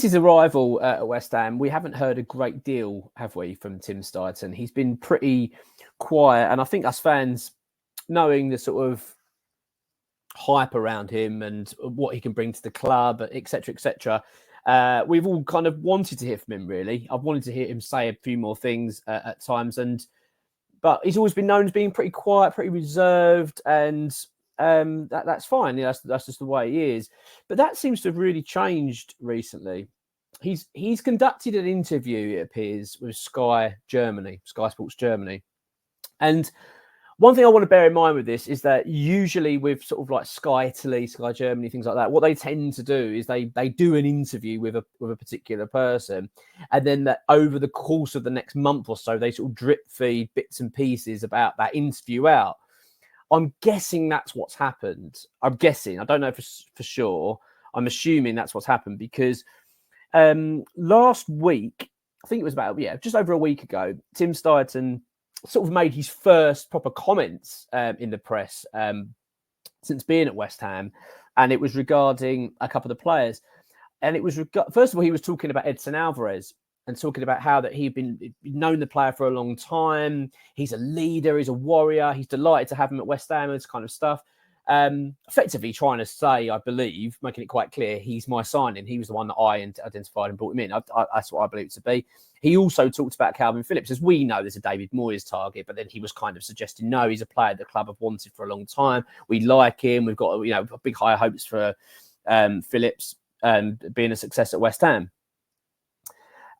his arrival at West Ham, we haven't heard a great deal, have we, from Tim Steidten? He's been pretty quiet, and I think us fans, knowing the sort of hype around him and what he can bring to the club, etc., we've all kind of wanted to hear from him, really. I've wanted to hear him say a few more things at times, but he's always been known as being pretty quiet, pretty reserved, and that's fine. That's just the way he is. But that seems to have really changed recently. He's conducted an interview, it appears, with Sky Sports Germany. And one thing I want to bear in mind with this is that usually with sort of like Sky Italy, Sky Germany, things like that, what they tend to do is they do an interview with a particular person, and then that over the course of the next month or so, they sort of drip feed bits and pieces about that interview out. I'm guessing that's what's happened. I'm guessing. I don't know for sure. I'm assuming that's what's happened because last week, I think it was about just over a week ago, Tim Steidten sort of made his first proper comments in the press since being at West Ham, and it was regarding a couple of the players. And it was first of all, he was talking about Edson Alvarez and talking about how that he'd known the player for a long time. He's a leader, he's a warrior. He's delighted to have him at West Ham and this kind of stuff. Effectively trying to say, I believe, making it quite clear, he's my signing. He was the one that I identified and brought him in. That's what I believe it to be. He also talked about Calvin Phillips. As we know, there's a David Moyes target, but then he was kind of suggesting, no, he's a player the club have wanted for a long time. We like him. We've got big high hopes for Phillips being a success at West Ham.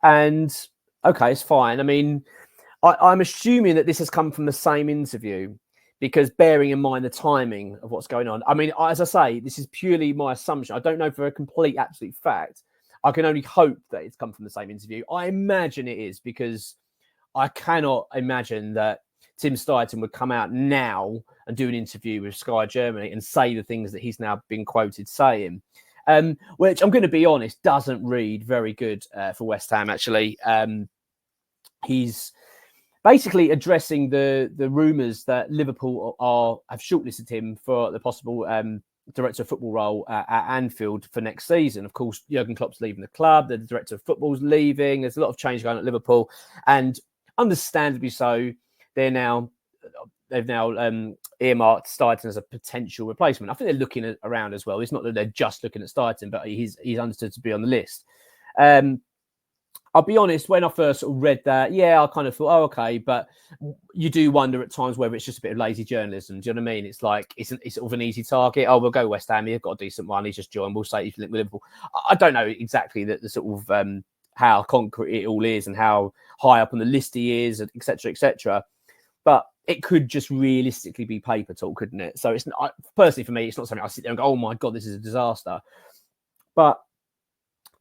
And okay, it's fine. I mean, I'm assuming that this has come from the same interview, because bearing in mind the timing of what's going on. I mean, as I say, this is purely my assumption. I don't know for a complete, absolute fact. I can only hope that it's come from the same interview. I imagine it is, because I cannot imagine that Tim Steidten would come out now and do an interview with Sky Germany and say the things that he's now been quoted saying. Which I'm going to be honest, doesn't read very good for West Ham, actually. He's basically addressing the rumours that Liverpool have shortlisted him for the possible director of football role at Anfield for next season. Of course, Jurgen Klopp's leaving the club. The director of football's leaving. There's a lot of change going on at Liverpool. And understandably so, they've now earmarked Steidten as a potential replacement. I think they're looking around as well. It's not that they're just looking at Steidten, but he's understood to be on the list. I'll be honest, when I first sort of read that, I kind of thought, oh, okay. But you do wonder at times whether it's just a bit of lazy journalism. Do you know what I mean? It's like, it's sort of an easy target. Oh, we'll go West Ham. He's got a decent one. He's just joined. We'll say he's linked with Liverpool. I don't know exactly the sort of how concrete it all is and how high up on the list he is, et cetera, et cetera. But it could just realistically be paper talk, couldn't it? So it's not, personally for me, it's not something I sit there and go, oh my God, this is a disaster. But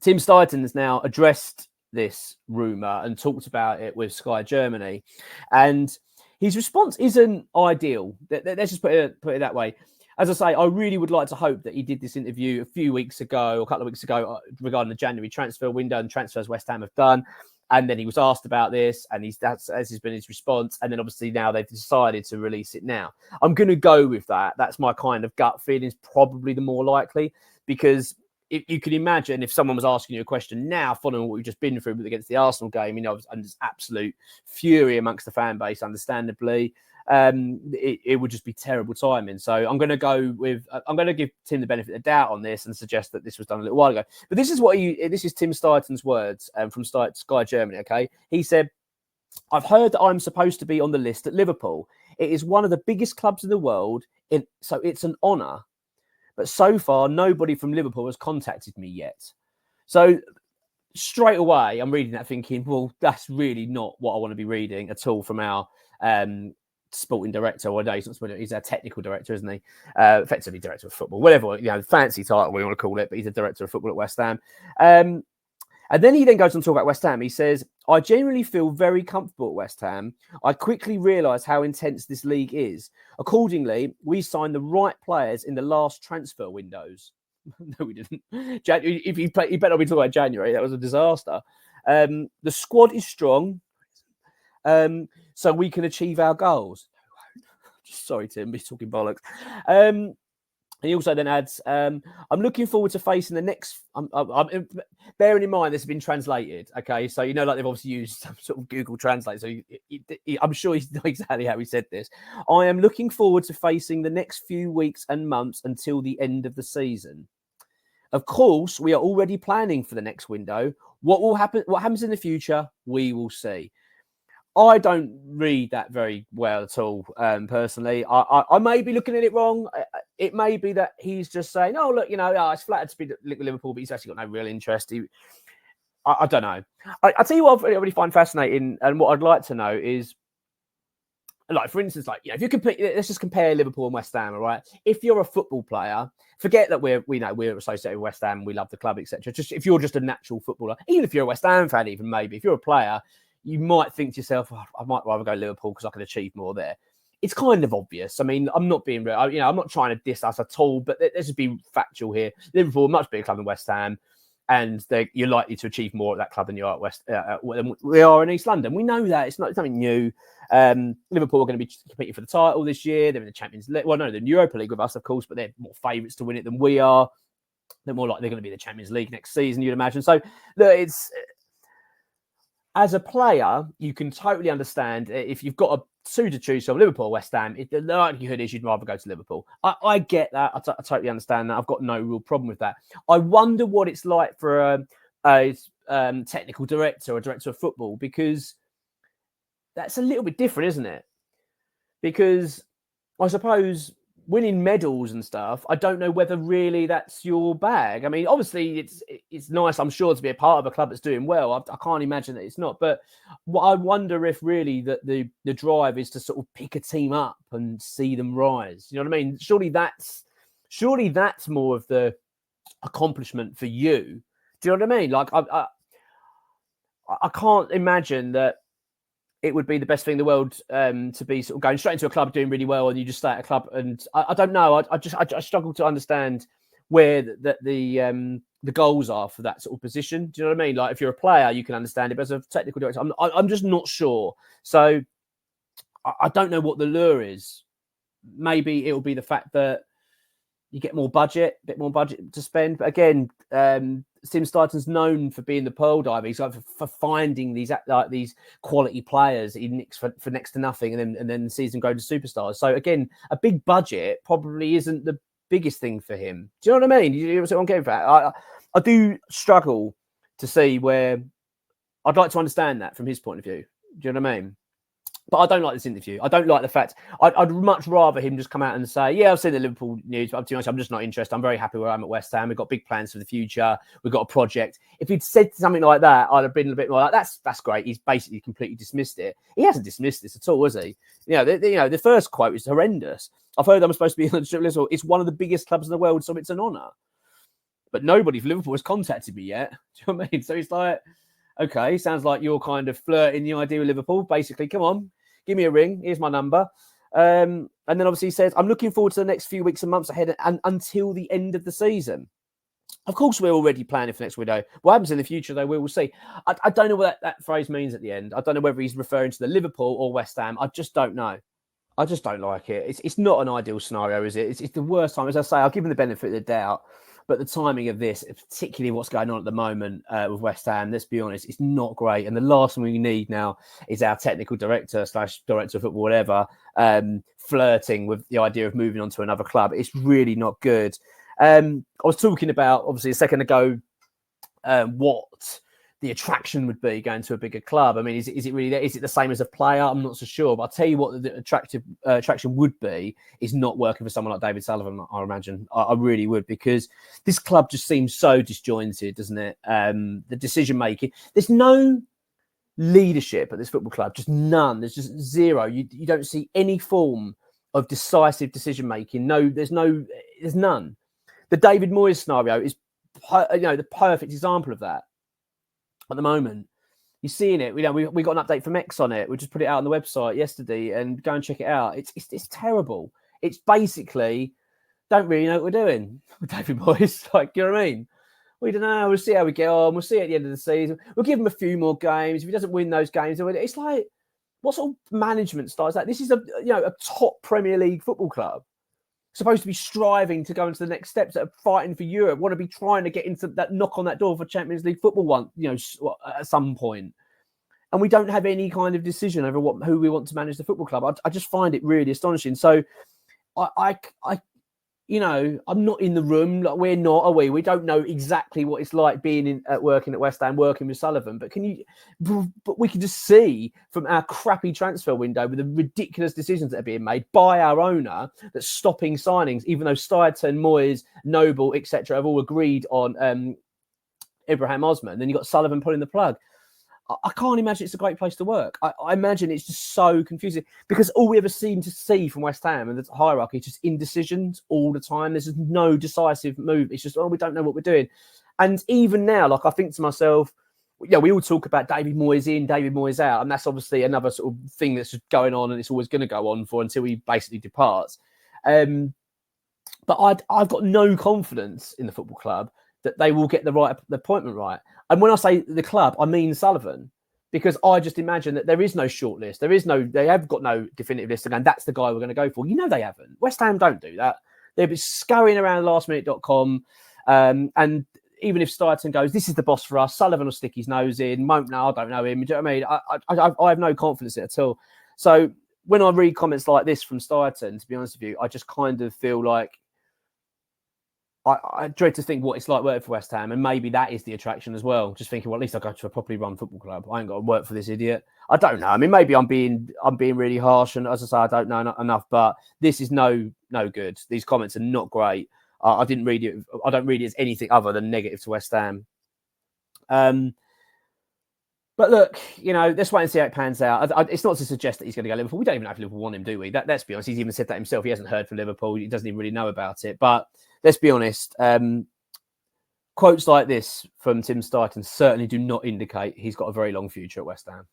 Tim Steidten has now addressed this rumour and talked about it with Sky Germany. And his response isn't ideal. Let's just put it that way. As I say, I really would like to hope that he did this interview a few weeks ago, or a couple of weeks ago, regarding the January transfer window and transfers West Ham have done. And then he was asked about this, and that's has been his response. And then obviously now they've decided to release it now. I'm going to go with that. That's my kind of gut feeling, is probably the more likely, because if you can imagine if someone was asking you a question now, following what we've just been through against the Arsenal game, and there's absolute fury amongst the fan base, understandably. It would just be terrible timing. So I'm going to give Tim the benefit of the doubt on this and suggest that this was done a little while ago. But this is Tim Steidten's words from Sky Germany. Okay, he said, "I've heard that I'm supposed to be on the list at Liverpool. It is one of the biggest clubs in the world, so it's an honour. But so far, nobody from Liverpool has contacted me yet." So straight away, I'm reading that thinking, well, that's really not what I want to be reading at all from our sporting director. Or no, he's not sporting, he's our technical director, isn't he? Effectively director of football, whatever, fancy title we want to call it, but he's a director of football at West Ham. And then he goes on to talk about West Ham. He says, "I generally feel very comfortable at West Ham. I quickly realised how intense this league is. Accordingly, we signed the right players in the last transfer windows." No, we didn't. If you better not be talking about January. That was a disaster. "The squad is strong, so we can achieve our goals." Sorry, Tim, he's talking bollocks. He also then adds, "I'm looking forward to facing the next..." bearing in mind this has been translated, okay? So, you know, like they've obviously used some sort of Google Translate. So I'm sure he's not exactly how he said this. I am looking forward to facing the next few weeks and months until the end of the season. Of course, we are already planning for the next window. What happens in the future, we will see. I don't read that very well at all, personally. I may be looking at it wrong. It may be that he's just saying, oh, look, you know, it's flattered to be with Liverpool, but he's actually got no real interest. I don't know. I tell you what I really find fascinating, and what I'd like to know is, like, for instance, like, if you compare, let's just compare Liverpool and West Ham, all right? If you're a football player, forget that we're associated with West Ham, we love the club, etc. Just if you're just a natural footballer, even if you're a West Ham fan, even maybe if you're a player, you might think to yourself, oh, I might rather go Liverpool because I can achieve more there. It's kind of obvious. I mean, I'm not being real. I'm not trying to diss us at all, but let's just be factual here. Liverpool, a much bigger club than West Ham, and you're likely to achieve more at that club than you are at than we are in East London. We know that. It's not something new. Liverpool are going to be competing for the title this year. They're in the Champions League. Well, no, they're in the Europa League with us, of course, but they're more favourites to win it than we are. They're more likely they're going to be in the Champions League next season, you'd imagine. So it's... As a player, you can totally understand if you've got two to choose from, Liverpool or West Ham, the likelihood is you'd rather go to Liverpool. I get that. I totally understand that. I've got no real problem with that. I wonder what it's like for a technical director or director of football, because that's a little bit different, isn't it? Because I suppose winning medals and stuff, I don't know whether really that's your bag. I mean, obviously it's nice, I'm sure, to be a part of a club that's doing well. I can't imagine that it's not. But what I wonder if really that the drive is to sort of pick a team up and see them rise. You know what I mean? Surely that's more of the accomplishment for you. Do you know what I mean? Like I can't imagine that it would be the best thing in the world to be sort of going straight into a club doing really well, and you just stay at a club. And I don't know. I struggle to understand where the goals are for that sort of position. Do you know what I mean? Like, if you're a player, you can understand it, but as a technical director, I'm just not sure. So I don't know what the lure is. Maybe it will be the fact that you get a bit more budget to spend. But again, Tim Steidten's known for being the pearl diver. He's like for finding these quality players he nicks for next to nothing, and then sees them go to superstars. So again, a big budget probably isn't the biggest thing for him. Do you know what I mean? You know what I'm getting at? I do struggle to see where I'd like to understand that from his point of view. Do you know what I mean? But I don't like this interview. I don't like the fact. I'd much rather him just come out and say, yeah, I've seen the Liverpool news, but to be honest, I'm just not interested. I'm very happy where I'm at West Ham. We've got big plans for the future. We've got a project. If he'd said something like that, I'd have been a bit more like, that's great. He's basically completely dismissed it. He hasn't dismissed this at all, has he? The first quote is horrendous. I've heard I'm supposed to be on the list. It's one of the biggest clubs in the world, so it's an honour. But nobody from Liverpool has contacted me yet. Do you know what I mean? So it's like, okay, sounds like you're kind of flirting the idea with Liverpool. Basically, come on. Give me a ring. Here's my number. And then obviously he says, I'm looking forward to the next few weeks and months ahead and until the end of the season. Of course, we're already planning for next window. What happens in the future, though, we will see. I don't know what that phrase means at the end. I don't know whether he's referring to the Liverpool or West Ham. I just don't know. I just don't like it. It's not an ideal scenario, is it? It's the worst time. As I say, I'll give him the benefit of the doubt. But the timing of this, particularly what's going on at the moment with West Ham, let's be honest, it's not great. And the last thing we need now is our technical director / director of football, whatever, flirting with the idea of moving on to another club. It's really not good. I was talking about, obviously, a second ago, what the attraction would be going to a bigger club. I mean, is it really there? Is it the same as a player? I'm not so sure. But I'll tell you what the attraction would be is not working for someone like David Sullivan, I imagine. I really would, because this club just seems so disjointed, doesn't it? The decision-making. There's no leadership at this football club, just none. There's just zero. You don't see any form of decisive decision-making. No, there's none. The David Moyes scenario is the perfect example of that. At the moment, you're seeing it. We got an update from X on it. We just put it out on the website yesterday, and go and check it out. It's terrible. It's basically don't really know what we're doing with David Moyes. Like, you know what I mean? We don't know. We'll see how we get on. We'll see at the end of the season. We'll give him a few more games. If he doesn't win those games, it's like, what sort of management style is that? This is a top Premier League football club. supposed to be striving to go into the next steps, that are fighting for Europe, want to be trying to get into that, knock on that door for Champions League football at some point. And we don't have any kind of decision over who we want to manage the football club. I just find it really astonishing. So I I'm not in the room. Like, we're not, are we? We don't know exactly what it's like being working at West Ham, working with Sullivan. But we can just see from our crappy transfer window, with the ridiculous decisions that are being made by our owner, that's stopping signings, even though Steidten, Moyes, Noble, etc., have all agreed on Ibrahim Osman. Then you've got Sullivan pulling the plug. I can't imagine it's a great place to work. I imagine it's just so confusing, because all we ever seem to see from West Ham and the hierarchy is just indecisions all the time. There's just no decisive move. It's just, we don't know what we're doing. And even now, like, I think to myself, we all talk about David Moyes in, David Moyes out. And that's obviously another sort of thing that's just going on, and it's always going to go on for until he basically departs. But I've got no confidence in the football club that they will get the appointment right. And when I say the club, I mean Sullivan, because I just imagine that there is no shortlist. They have got no definitive list, and that's the guy we're going to go for. They haven't. West Ham don't do that. They'll be scurrying around lastminute.com. And even if Steidten goes, this is the boss for us, Sullivan will stick his nose in. I don't know him. Do you know what I mean? I have no confidence in it at all. So when I read comments like this from Steidten, to be honest with you, I just kind of feel like, I dread to think what it's like working for West Ham, and maybe that is the attraction as well. Just thinking, well, at least I go to a properly run football club. I ain't got to work for this idiot. I don't know. I mean, maybe I'm being really harsh, and as I say, I don't know enough. But this is no good. These comments are not great. I didn't read it. I don't read it as anything other than negative to West Ham. But look, let's wait and see how it pans out. It's not to suggest that he's going to go to Liverpool. We don't even know if Liverpool want him, do we? Let's be honest. He's even said that himself. He hasn't heard from Liverpool. He doesn't even really know about it. But let's be honest. Quotes like this from Tim Steidten certainly do not indicate he's got a very long future at West Ham.